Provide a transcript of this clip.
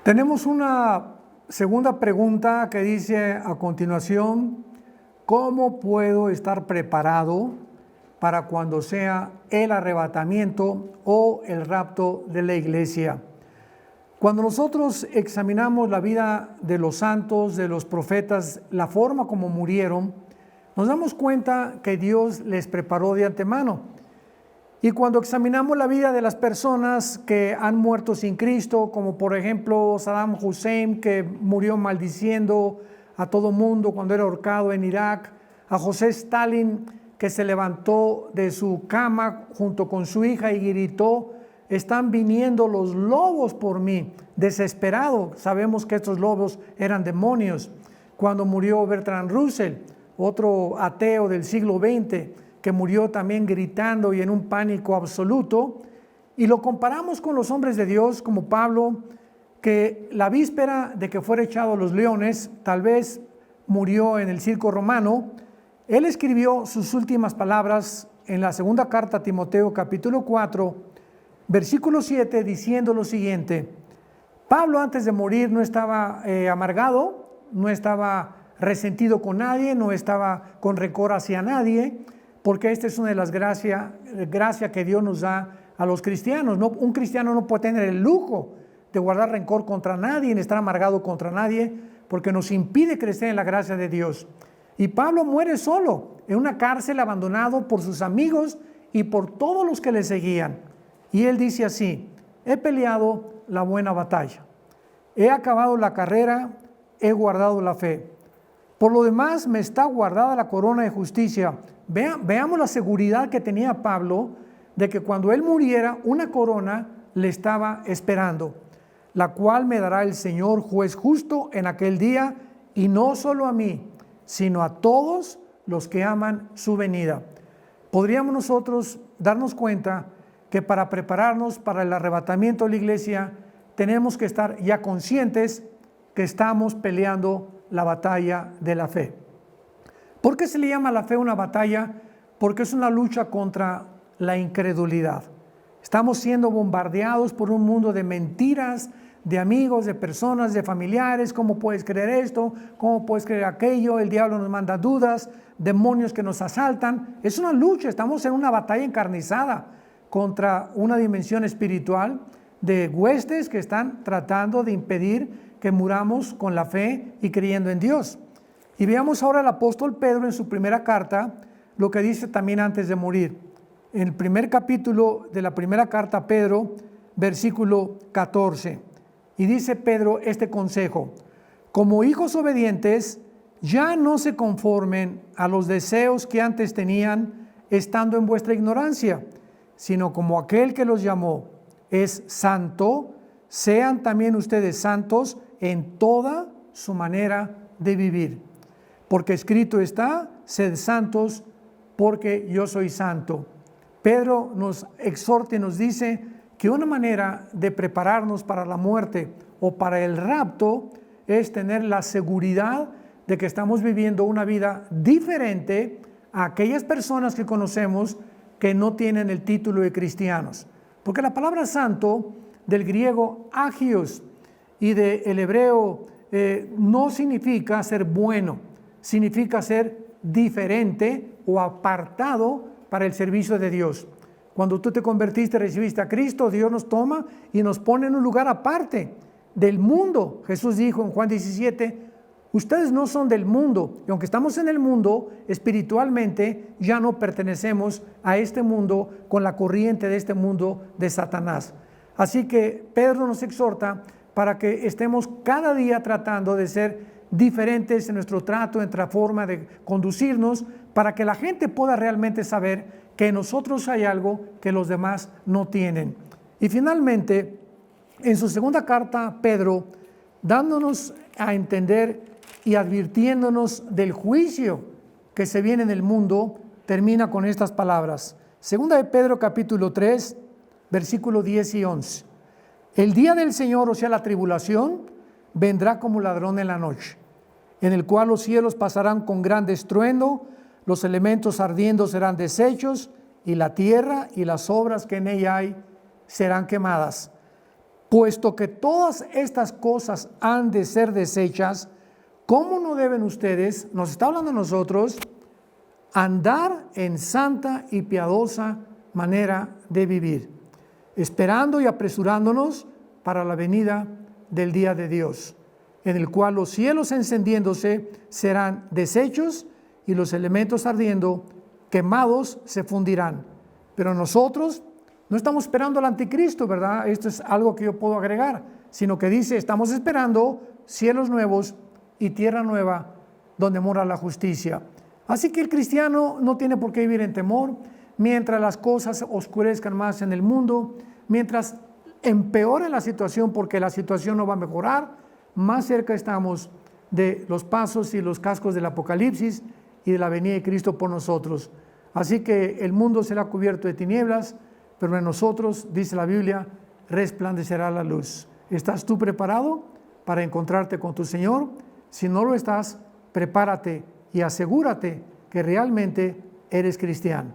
Tenemos una segunda pregunta que dice a continuación: ¿cómo puedo estar preparado para cuando sea el arrebatamiento o el rapto de la iglesia? Cuando nosotros examinamos la vida de los santos, de los profetas, la forma como murieron, nos damos cuenta que Dios les preparó de antemano. Y cuando examinamos la vida de las personas que han muerto sin Cristo, como por ejemplo Saddam Hussein, que murió maldiciendo a todo mundo cuando era ahorcado en Irak, a José Stalin, que se levantó de su cama junto con su hija y gritó: están viniendo los lobos por mí, desesperado. Sabemos que estos lobos eran demonios. Cuando murió Bertrand Russell, otro ateo del siglo XX, que murió también gritando y en un pánico absoluto, y lo comparamos con los hombres de Dios como Pablo, que la víspera de que fuera echado a los leones, tal vez murió en el circo romano. Él escribió sus últimas palabras en la segunda carta a Timoteo, capítulo 4, versículo 7, diciendo lo siguiente: Pablo antes de morir no estaba amargado, no estaba resentido con nadie, no estaba con rencor hacia nadie, porque esta es una de las gracias que Dios nos da a los cristianos. No, un cristiano no puede tener el lujo de guardar rencor contra nadie, ni estar amargado contra nadie, porque nos impide crecer en la gracia de Dios. Y Pablo muere solo, en una cárcel, abandonado por sus amigos y por todos los que le seguían. Y él dice así: he peleado la buena batalla, he acabado la carrera, he guardado la fe. Por lo demás me está guardada la corona de justicia. Veamos la seguridad que tenía Pablo de que cuando él muriera, una corona le estaba esperando, la cual me dará el Señor juez justo en aquel día, y no solo a mí, sino a todos los que aman su venida. Podríamos nosotros darnos cuenta que para prepararnos para el arrebatamiento de la iglesia, tenemos que estar ya conscientes que estamos peleando la batalla de la fe. ¿Por qué se le llama a la fe una batalla? Porque es una lucha contra la incredulidad. Estamos siendo bombardeados por un mundo de mentiras, de amigos, de personas, de familiares. ¿Cómo puedes creer esto? ¿Cómo puedes creer aquello? El diablo nos manda dudas, demonios que nos asaltan. Es una lucha, estamos en una batalla encarnizada contra una dimensión espiritual de huestes que están tratando de impedir que muramos con la fe y creyendo en Dios. Y veamos ahora al apóstol Pedro en su primera carta, lo que dice también antes de morir. En el primer capítulo de la primera carta a Pedro, versículo 14. Y dice Pedro este consejo: como hijos obedientes, ya no se conformen a los deseos que antes tenían estando en vuestra ignorancia, sino como aquel que los llamó es santo, sean también ustedes santos en toda su manera de vivir. Porque escrito está: sed santos, porque yo soy santo. Pedro nos exhorta y nos dice que una manera de prepararnos para la muerte o para el rapto es tener la seguridad de que estamos viviendo una vida diferente a aquellas personas que conocemos que no tienen el título de cristianos. Porque la palabra santo, del griego agios y del hebreo, no significa ser bueno, significa ser diferente o apartado para el servicio de Dios. Cuando tú te convertiste, recibiste a Cristo, Dios nos toma y nos pone en un lugar aparte del mundo. Jesús dijo en Juan 17: ustedes no son del mundo, y aunque estamos en el mundo, espiritualmente ya no pertenecemos a este mundo con la corriente de este mundo de Satanás. Así que Pedro nos exhorta para que estemos cada día tratando de ser diferentes en nuestro trato, en nuestra forma de conducirnos, para que la gente pueda realmente saber que en nosotros hay algo que los demás no tienen. Y finalmente, en su segunda carta, Pedro, dándonos a entender y advirtiéndonos del juicio que se viene en el mundo, termina con estas palabras. Segunda de Pedro, capítulo 3, versículo 10 y 11. El día del Señor, o sea, la tribulación, vendrá como ladrón en la noche, en el cual los cielos pasarán con gran estruendo, los elementos ardiendo serán deshechos, y la tierra y las obras que en ella hay serán quemadas. puesto que todas estas cosas han de ser deshechas, ¿cómo no deben ustedes, nos está hablando a nosotros, andar en santa y piadosa manera de vivir, esperando y apresurándonos para la venida del día de Dios, en el cual los cielos encendiéndose serán deshechos y los elementos ardiendo, quemados, se fundirán? Pero nosotros no estamos esperando al anticristo, ¿verdad? Esto es algo que yo puedo agregar, sino que dice, estamos esperando cielos nuevos y tierra nueva donde mora la justicia. Así que el cristiano no tiene por qué vivir en temor, mientras las cosas oscurezcan más en el mundo, mientras empeore la situación, porque la situación no va a mejorar, más cerca estamos de los pasos y los cascos del Apocalipsis y de la venida de Cristo por nosotros. Así que el mundo será cubierto de tinieblas, pero en nosotros, dice la Biblia, resplandecerá la luz. ¿Estás tú preparado para encontrarte con tu Señor? Si no lo estás, prepárate y asegúrate que realmente eres cristiano.